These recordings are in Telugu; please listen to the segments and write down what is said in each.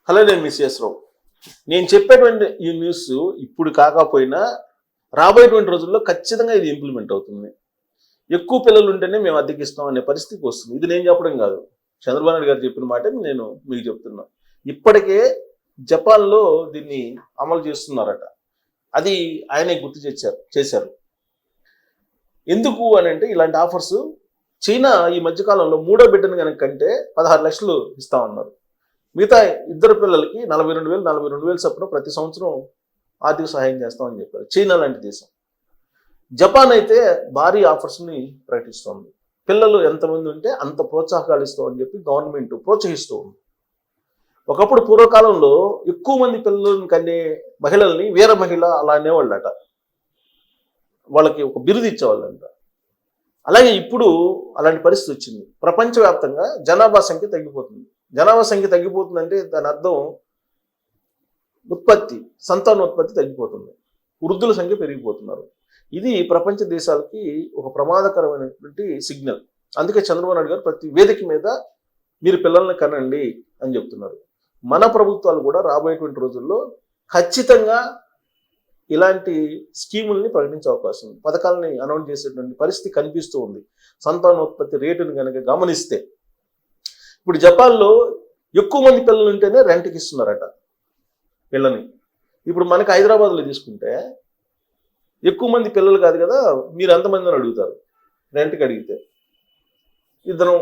హలో, నేను మిస్ రావు. నేను చెప్పేటువంటి ఈ న్యూస్ ఇప్పుడు కాకపోయినా రాబోయేటువంటి రోజుల్లో ఖచ్చితంగా ఇది ఇంప్లిమెంట్ అవుతుంది. ఎక్కువ పిల్లలు ఉంటేనే మేము అద్దెకిస్తాం అనే పరిస్థితికి వస్తుంది. ఇది నేను చెప్పడం కాదు, చంద్రబాబు నాయుడు గారు చెప్పిన మాట నేను మీకు చెప్తున్నా. ఇప్పటికే జపాన్లో దీన్ని అమలు చేస్తున్నారట. అది ఆయనే గుర్తు చేశారు. ఎందుకు అని అంటే ఇలాంటి ఆఫర్స్ చైనా ఈ మధ్యకాలంలో మూడో బిడ్డను కనుక కంటే 16 లక్షలు ఇస్తామన్నారు. మిగతా ఇద్దరు పిల్లలకి 42,000 చొప్పున ప్రతి సంవత్సరం ఆర్థిక సహాయం చేస్తామని చెప్పారు. చైనా లాంటి దేశం. జపాన్ అయితే భారీ ఆఫర్స్ని ప్రకటిస్తోంది. పిల్లలు ఎంతమంది ఉంటే అంత ప్రోత్సాహకాలు ఇస్తామని చెప్పి గవర్నమెంట్ ప్రోత్సహిస్తూ ఉంది. ఒకప్పుడు పూర్వకాలంలో ఎక్కువ మంది పిల్లలను కనే మహిళల్ని వీర మహిళ అలా అనేవాళ్ళట. వాళ్ళకి ఒక బిరుదు ఇచ్చేవాళ్ళంట. అలాగే ఇప్పుడు అలాంటి పరిస్థితి వచ్చింది. ప్రపంచవ్యాప్తంగా జనాభా సంఖ్య తగ్గిపోతుంది. జనాభా సంఖ్య తగ్గిపోతుందంటే దాని అర్థం సంతానోత్పత్తి తగ్గిపోతుంది. వృద్ధుల సంఖ్య పెరిగిపోతున్నారు. ఇది ప్రపంచ దేశాలకి ఒక ప్రమాదకరమైనటువంటి సిగ్నల్. అందుకే చంద్రబాబు నాయుడు గారు ప్రతి వేదిక మీద మీరు పిల్లల్ని కనండి అని చెప్తున్నారు. మన ప్రభుత్వాలు కూడా రాబోయేటువంటి రోజుల్లో ఖచ్చితంగా ఇలాంటి స్కీముల్ని ప్రకటించే అవకాశం ఉంది. పథకాలని అనౌన్స్ చేసేటువంటి పరిస్థితి కనిపిస్తూ ఉంది. సంతానోత్పత్తి రేటును కనుక గమనిస్తే ఇప్పుడు జపాన్లో ఎక్కువ మంది పిల్లలు ఉంటేనే రెంట్కి ఇస్తున్నారట పిల్లని. ఇప్పుడు మనకి హైదరాబాద్లో తీసుకుంటే ఎక్కువ మంది పిల్లలు కాదు కదా, మీరు ఎంతమంది అని అడుగుతారు. రెంట్కి అడిగితే 2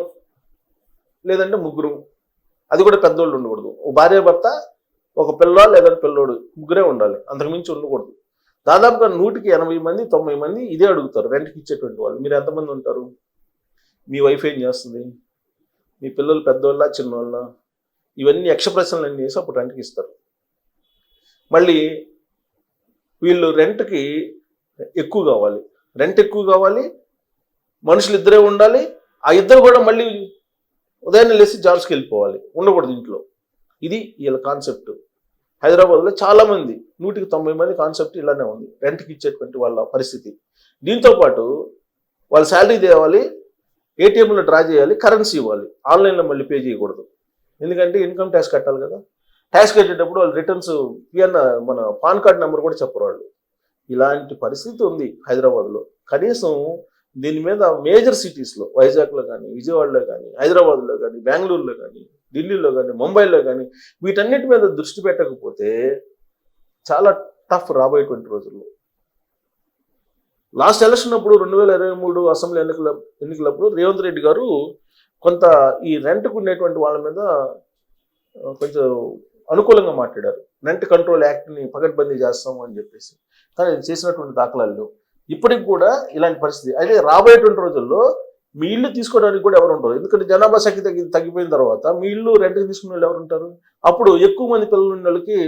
లేదంటే 3, అది కూడా పెద్దోళ్ళు ఉండకూడదు. ఓ భార్య భర్త, ఒక పిల్ల లేదంటే పిల్లోడు, ముగ్గురే ఉండాలి, అంతకుమించి ఉండకూడదు. దాదాపుగా 100కి 80 మంది 90 మంది ఇదే అడుగుతారు రెంట్కి ఇచ్చేటువంటి వాళ్ళు. మీరు ఎంతమంది ఉంటారు? మీ వైఫ్ ఏం చేస్తుంది? మీ పిల్లలు పెద్దోళ్ళ చిన్నోళ్ళ? ఇవన్నీ యక్ష ప్రశ్నలు అన్నీ వేసి అప్పుడు రెంట్కి ఇస్తారు. మళ్ళీ వీళ్ళు రెంట్కి ఎక్కువ కావాలి, రెంట్ ఎక్కువ కావాలి, మనుషులు ఇద్దరే ఉండాలి. ఆ ఇద్దరు కూడా మళ్ళీ ఉదయాన్నే లేచి జాబ్స్కి వెళ్ళిపోవాలి, ఉండకూడదు ఇంట్లో. ఇది వీళ్ళ కాన్సెప్ట్. హైదరాబాద్లో చాలామంది 100కి 90 మంది కాన్సెప్ట్ ఇలానే ఉంది, రెంట్కి ఇచ్చేటువంటి వాళ్ళ పరిస్థితి. దీంతోపాటు వాళ్ళ శాలరీ తేవాలి, ఏటీఎంలో డ్రా చేయాలి, కరెన్సీ ఇవ్వాలి, ఆన్లైన్లో మళ్ళీ పే చేయకూడదు. ఎందుకంటే ఇన్కమ్ ట్యాక్స్ కట్టాలి కదా. ట్యాక్స్ కట్టేటప్పుడు వాళ్ళు రిటర్న్స్ మన పాన్ కార్డ్ నెంబర్ కూడా చెప్పరు వాళ్ళు. ఇలాంటి పరిస్థితి ఉంది హైదరాబాద్లో. కనీసం దీని మీద మేజర్ సిటీస్లో, వైజాగ్లో కానీ, విజయవాడలో కానీ, హైదరాబాద్లో కానీ, బెంగళూరులో కానీ, ఢిల్లీలో కానీ, ముంబైలో కానీ వీటన్నిటి మీద దృష్టి పెట్టకపోతే చాలా టఫ్ రాబోయేటువంటి రోజుల్లో. లాస్ట్ ఎలక్షన్ అప్పుడు 2023 అసెంబ్లీ ఎన్నికలప్పుడు రేవంత్ రెడ్డి గారు కొంత ఈ రెంట్కు ఉండేటువంటి వాళ్ళ మీద కొంచెం అనుకూలంగా మాట్లాడారు. రెంట్ కంట్రోల్ యాక్ట్ని పకడ్బందీ చేస్తాము అని చెప్పేసి. కానీ అది చేసినటువంటి దాఖలాలు ఇప్పటికి కూడా ఇలాంటి పరిస్థితి. అయితే రాబోయేటువంటి రోజుల్లో మీ ఇల్లు తీసుకోవడానికి కూడా ఎవరు ఉంటారు? ఎందుకంటే జనాభా సంఖ్య తగ్గిపోయిన తర్వాత మీ ఇల్లు రెంట్కి తీసుకునే వాళ్ళు ఎవరు ఉంటారు? అప్పుడు ఎక్కువ మంది పిల్లలు ఉన్న వాళ్ళకి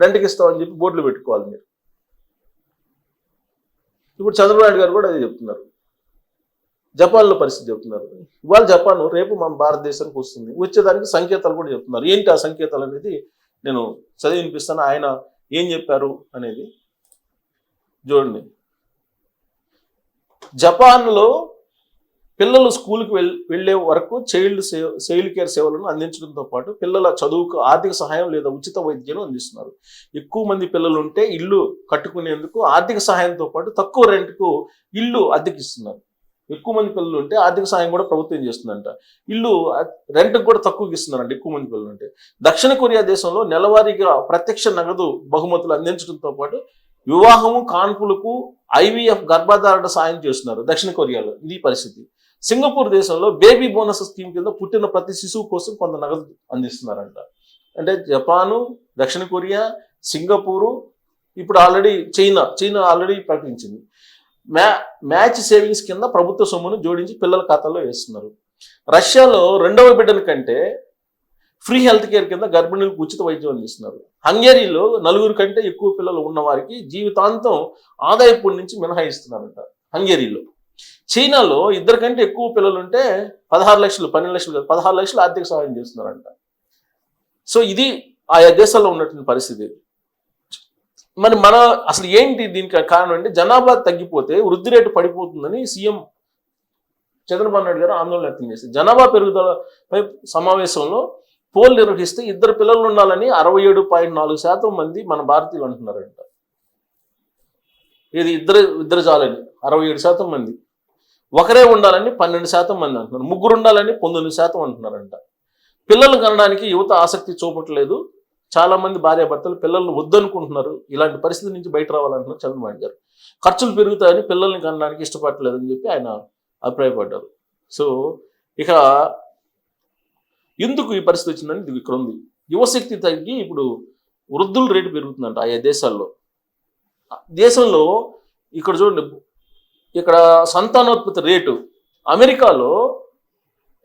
రెంట్కి ఇస్తామని చెప్పి బోర్డులు పెట్టుకోవాలి మీరు. ఇప్పుడు చంద్రబాబు నాయుడు గారు కూడా అదే చెప్తున్నారు. జపాన్లో పరిస్థితి చెప్తున్నారు. ఇవాళ జపాన్, రేపు మన భారతదేశానికి వస్తుంది. వచ్చేదానికి సంకేతాలు కూడా చెప్తున్నారు. ఏంటి ఆ సంకేతాలు అనేది నేను చదివి వినిపిస్తాను. ఆయన ఏం చెప్పారు అనేది చూడండి. జపాన్లో పిల్లలు స్కూల్కి వెళ్ళే వరకు చైల్డ్ కేర్ సేవలను అందించడంతో పాటు పిల్లల చదువుకు ఆర్థిక సహాయం లేదా ఉచిత వైద్యం అందిస్తున్నారు. ఎక్కువ మంది పిల్లలు ఉంటే ఇల్లు కట్టుకునేందుకు ఆర్థిక సహాయంతో పాటు తక్కువ రెంట్కు ఇల్లు అద్దెకిస్తున్నారు. ఎక్కువ మంది పిల్లలు ఉంటే ఆర్థిక సహాయం కూడా ప్రభుత్వం చేస్తుందంట. ఇల్లు రెంట్కి కూడా తక్కువకి ఇస్తున్నారంట ఎక్కువ మంది పిల్లలు ఉంటే. దక్షిణ కొరియా దేశంలో నెలవారీగా ప్రత్యక్ష నగదు బహుమతులు అందించడంతో పాటు వివాహము, కాన్పులకు ఐవీఎఫ్ గర్భధారణ సాయం చేస్తున్నారు దక్షిణ కొరియాలో. ఇది పరిస్థితి. సింగపూర్ దేశంలో బేబీ బోనస్ స్కీమ్ కింద పుట్టిన ప్రతి శిశువు కోసం కొంత నగదు అందిస్తున్నారంట. అంటే జపాను, దక్షిణ కొరియా, సింగపూరు, ఇప్పుడు ఆల్రెడీ చైనా ఆల్రెడీ ప్రకటించింది. మ్యాచ్ సేవింగ్స్ కింద ప్రభుత్వ సొమ్మును జోడించి పిల్లల ఖాతాలో వేస్తున్నారు. రష్యాలో 2వ బిడ్డను కంటే ఫ్రీ హెల్త్ కేర్ కింద గర్భిణులకు ఉచిత వైద్యం అందిస్తున్నారు. హంగేరీలో 4 కంటే ఎక్కువ పిల్లలు ఉన్న వారికి జీవితాంతం ఆదాయపు నుంచి మినహాయిస్తున్నారంట హంగేరీలో. చైనాలో 2 కంటే ఎక్కువ పిల్లలు ఉంటే 16 లక్షలు, 12 లక్షలు కాదు 16 లక్షలు ఆర్థిక సహాయం చేస్తున్నారంట. సో ఇది ఆయా దేశాల్లో ఉన్నటువంటి పరిస్థితి. మరి మన అసలు ఏంటి దీనికి కారణం అంటే జనాభా తగ్గిపోతే వృద్ధి రేటు పడిపోతుందని సీఎం చంద్రబాబు నాయుడు గారు ఆందోళన వ్యక్తం చేశారు. జనాభా పెరుగుదలపై సమావేశంలో పోల్ నిర్వహిస్తే ఇద్దరు పిల్లలు ఉండాలని 67.4% మంది మన భారతీయులు అంటున్నారంట. ఇది ఇద్దరు చాలని 67% మంది. ఒకరే ఉండాలని 12% మంది అంటున్నారు. ముగ్గురు ఉండాలని 19% అంటున్నారంట. పిల్లలు కనడానికి యువత ఆసక్తి చూపట్లేదు. చాలా మంది భార్యాభర్తలు పిల్లల్ని వద్దనుకుంటున్నారు. ఇలాంటి పరిస్థితి నుంచి బయట రావాలంటున్నారు చంద్రబాబు నాయుడు గారు. ఖర్చులు పెరుగుతాయని పిల్లల్ని కనడానికి ఇష్టపడలేదని చెప్పి ఆయన అభిప్రాయపడ్డారు. సో ఇక ఎందుకు ఈ పరిస్థితి వచ్చిందని ఇది ఇక్కడ ఉంది. యువశక్తి తగ్గి ఇప్పుడు వృద్ధుల రేటు పెరుగుతుందంట ఆయా దేశాల్లో. దేశంలో ఇక్కడ చూడండి, ఇక్కడ సంతానోత్పత్తి రేటు అమెరికాలో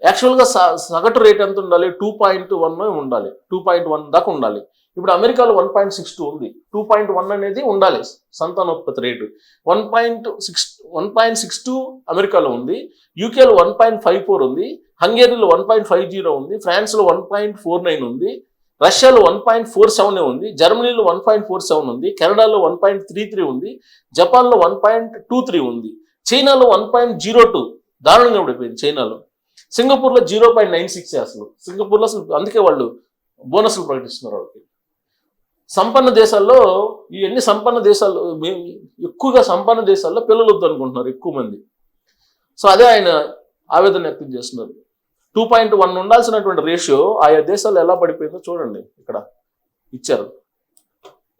యాక్చువల్గా సగటు రేట్ ఎంత ఉండాలి? 2.1 ఉండాలి, 2.1 దాకా ఉండాలి. ఇప్పుడు అమెరికాలో 1.62 ఉంది. 2.1 అనేది ఉండాలి సంతానోత్పత్తి రేటు. 1.62 అమెరికాలో ఉంది. యూకేలో 1.54 ఉంది. హంగేరీలో 1.50 ఉంది. ఫ్రాన్స్లో 1.49 ఉంది. రష్యాలో 1.47 ఉంది. జర్మనీలో 1.47 ఉంది. కెనడాలో 1.33 ఉంది. జపాన్లో 1.23 ఉంది. చైనాలో 1.02 దారుణంగా పడిపోయింది చైనాలో. సింగపూర్లో 0.96 అసలు. సింగపూర్లో అసలు అందుకే వాళ్ళు బోనస్లు ప్రకటిస్తున్నారు వాళ్ళకి. సంపన్న దేశాల్లో ఇవన్నీ సంపన్న దేశాల్లో ఎక్కువగా సంపన్న దేశాల్లో పిల్లలు వద్దు అనుకుంటున్నారు ఎక్కువ మంది. సో అదే ఆయన ఆవేదన వ్యక్తం చేస్తున్నారు. 2.1 ఉండాల్సినటువంటి రేషియో ఆయా దేశాల్లో ఎలా పడిపోయిందో చూడండి. ఇక్కడ ఇచ్చారు,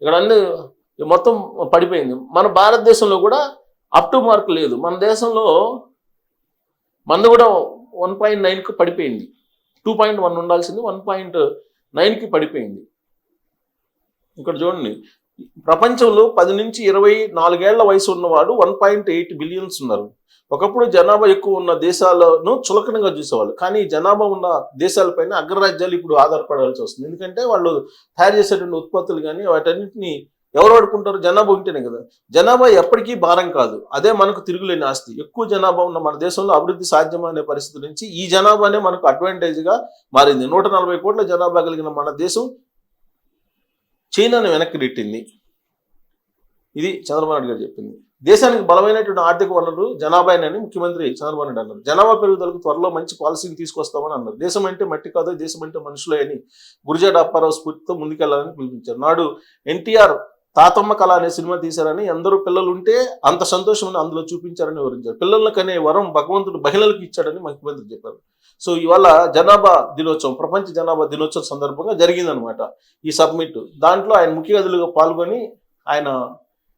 ఇక్కడ అన్ని మొత్తం పడిపోయింది. మన భారతదేశంలో కూడా అప్ టు మార్క్ లేదు. మన దేశంలో మంది కూడా 1.9కి పడిపోయింది. 2.1 ఉండాల్సింది 1.9కి పడిపోయింది. ఇక్కడ చూడండి, ప్రపంచంలో 10 నుంచి 24 ఏళ్ల వయసు ఉన్నవాడు 1.8 బిలియన్స్ ఉన్నారు. ఒకప్పుడు జనాభా ఎక్కువ ఉన్న దేశాలను చులకనగా చూసేవాళ్ళు. కానీ జనాభా ఉన్న దేశాలపైన అగ్రరాజ్యాలు ఇప్పుడు ఆధారపడాల్సి వస్తుంది. ఎందుకంటే వాళ్ళు తయారు చేసేటువంటి ఉత్పత్తులు కానీ వాటన్నింటినీ ఎవరు వాడుకుంటారు? జనాభా ఉంటేనే కదా. జనాభా ఎప్పటికీ భారం కాదు, అదే మనకు తిరుగులేని ఆస్తి. ఎక్కువ జనాభా ఉన్న మన దేశంలో అభివృద్ధి సాధ్యమనే పరిస్థితి నుంచి ఈ జనాభానే మనకు అడ్వాంటేజ్గా మారింది. 140 కోట్ల జనాభా కలిగిన మన దేశం చైనాను వెనక్కి నెట్టింది. ఇది చంద్రబాబు నాయుడు గారు చెప్పింది. దేశానికి బలమైనటువంటి ఆర్థిక వనరు జనాభాని ముఖ్యమంత్రి చంద్రబాబు నాయుడు అన్నారు. జనాభా పెరుగుదలకు త్వరలో మంచి పాలసీని తీసుకొస్తామని అన్నారు. దేశం అంటే మట్టి కాదు, దేశం అంటే మనుషులే అని గురజాడ అప్పారావు స్ఫూర్తితో ముందుకెళ్లాలని పిలిపించారు. నాడు ఎన్టీఆర్ తాతమ్మ కళ అనే సినిమా తీశారని, అందరూ పిల్లలు ఉంటే అంత సంతోషం అందులో చూపించారని వివరించారు. పిల్లలకు అనే వరం భగవంతుడు మహిళలకు ఇచ్చాడని ముఖ్యమంత్రి చెప్పారు. సో ఇవాళ జనాభా దినోత్సవం, ప్రపంచ జనాభా దినోత్సవం సందర్భంగా జరిగిందనమాట ఈ సబ్మిట్. దాంట్లో ఆయన ముఖ్య అతిథులుగా పాల్గొని ఆయన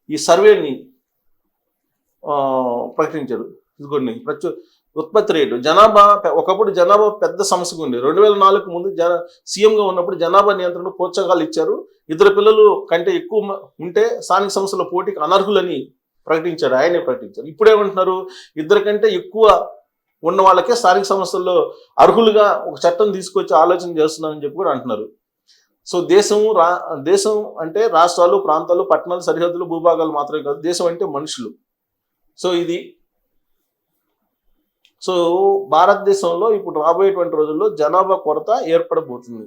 ఈ సర్వేని ప్రకటించారు. ఇదిగోండి, ఉత్పత్తి రేటు జనాభా. ఒకప్పుడు జనాభా పెద్ద సమస్యగా ఉంది. 2004 ముందు సీఎంగా ఉన్నప్పుడు జనాభా నియంత్రణ ప్రోత్సాహాలు ఇచ్చారు. ఇద్దరు పిల్లలు కంటే ఎక్కువ ఉంటే స్థానిక సంస్థల పోటీకి అనర్హులని ప్రకటించారు, ఆయనే ప్రకటించారు. ఇప్పుడేమంటున్నారు? ఇద్దరి కంటే ఎక్కువ ఉన్న వాళ్ళకే స్థానిక సంస్థల్లో అర్హులుగా ఒక చట్టం తీసుకొచ్చి ఆలోచన చేస్తున్నారని చెప్పి కూడా అంటున్నారు. సో దేశం అంటే రాష్ట్రాలు, ప్రాంతాలు, పట్టణాలు, సరిహద్దులు, భూభాగాలు మాత్రమే కాదు, దేశం అంటే మనుషులు. సో భారతదేశంలో ఇప్పుడు రాబోయేటువంటి రోజుల్లో జనాభా కొరత ఏర్పడబోతుంది.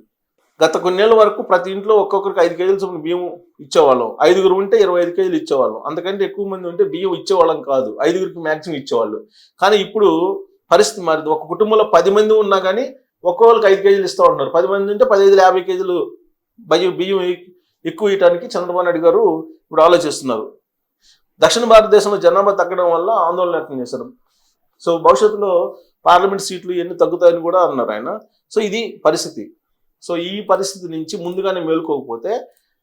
గత కొన్నేళ్ల వరకు ప్రతి ఇంట్లో ఒక్కొక్కరికి 5 కేజీల చొప్పున బియ్యం ఇచ్చేవాళ్ళం. 5 ఉంటే 25 కేజీలు ఇచ్చేవాళ్ళం. అంతకంటే ఎక్కువ మంది ఉంటే బియ్యం ఇచ్చేవాళ్ళం కాదు, 5కి మ్యాక్సిమం ఇచ్చేవాళ్ళు. కానీ ఇప్పుడు పరిస్థితి మారింది. ఒక కుటుంబంలో 10 మంది ఉన్నా కానీ ఒక్కొక్కరికి 5 కేజీలు ఇస్తూ ఉన్నారు. 10 మంది ఉంటే 15 50 కేజీలు బియ్యం ఎక్కువ ఇవ్వడానికి చంద్రబాబు నాయుడు గారు ఇప్పుడు ఆలోచిస్తున్నారు. దక్షిణ భారతదేశంలో జనాభా తగ్గడం వల్ల ఆందోళన వ్యక్తం చేశారు. సో భవిష్యత్తులో పార్లమెంట్ సీట్లు ఎన్ని తగ్గుతాయని కూడా అన్నారు ఆయన. సో ఇది పరిస్థితి. సో ఈ పరిస్థితి నుంచి ముందుగానే మేలుకోకపోతే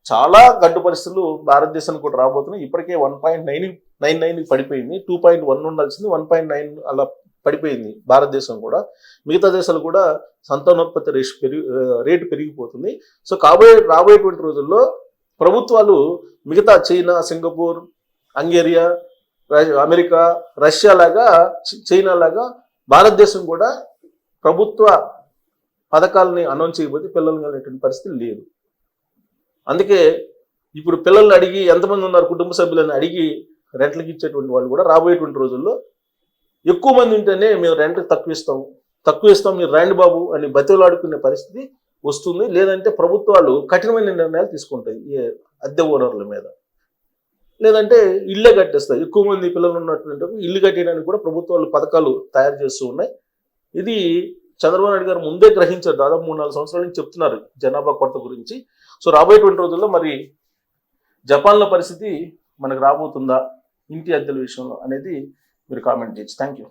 చాలా గడ్డు పరిస్థితులు భారతదేశానికి కూడా రాబోతున్నాయి. ఇప్పటికే 1.99 పడిపోయింది. 2.1 ఉండాల్సింది 1.9 అలా పడిపోయింది భారతదేశం కూడా. మిగతా దేశాలు కూడా సంతానోత్పత్తి రేటు పెరిగిపోతుంది. సో రాబోయేటువంటి రోజుల్లో ప్రభుత్వాలు మిగతా చైనా, సింగపూర్, హంగేరియా, అమెరికా, రష్యా లాగా, చైనా లాగా భారతదేశం కూడా ప్రభుత్వ పథకాలని అనౌన్స్ చేయకపోతే పిల్లలు అనేటువంటి పరిస్థితి లేదు. అందుకే ఇప్పుడు పిల్లల్ని అడిగి ఎంతమంది ఉన్నారు కుటుంబ సభ్యులని అడిగి రెంట్లకి ఇచ్చేటువంటి వాళ్ళు కూడా రాబోయేటువంటి రోజుల్లో ఎక్కువ మంది ఉంటేనే మేము రెంట్ తక్కువ ఇస్తాం మీరు రండి బాబు అని బతిలాడుకునే పరిస్థితి వస్తుంది. లేదంటే ప్రభుత్వాలు కఠినమైన నిర్ణయాలు తీసుకుంటాయి ఈ అద్దె ఓనర్ల మీద. లేదంటే ఇళ్ళే కట్టేస్తాయి. ఎక్కువ మంది పిల్లలు ఉన్నటువంటి ఇల్లు కట్టేయడానికి కూడా ప్రభుత్వాలు పథకాలు తయారు చేస్తూ ఉన్నాయి. ఇది చంద్రబాబు నాయుడు గారు ముందే గ్రహించారు, దాదాపు 3-4 సంవత్సరాల నుంచి చెప్తున్నారు జనాభా కొరత గురించి. సో రాబోయేటువంటి రోజుల్లో మరి జపాన్లో పరిస్థితి మనకు రాబోతుందా ఇంటి అద్దెల విషయంలో అనేది మీరు కామెంట్ చేయొచ్చు. Thank you.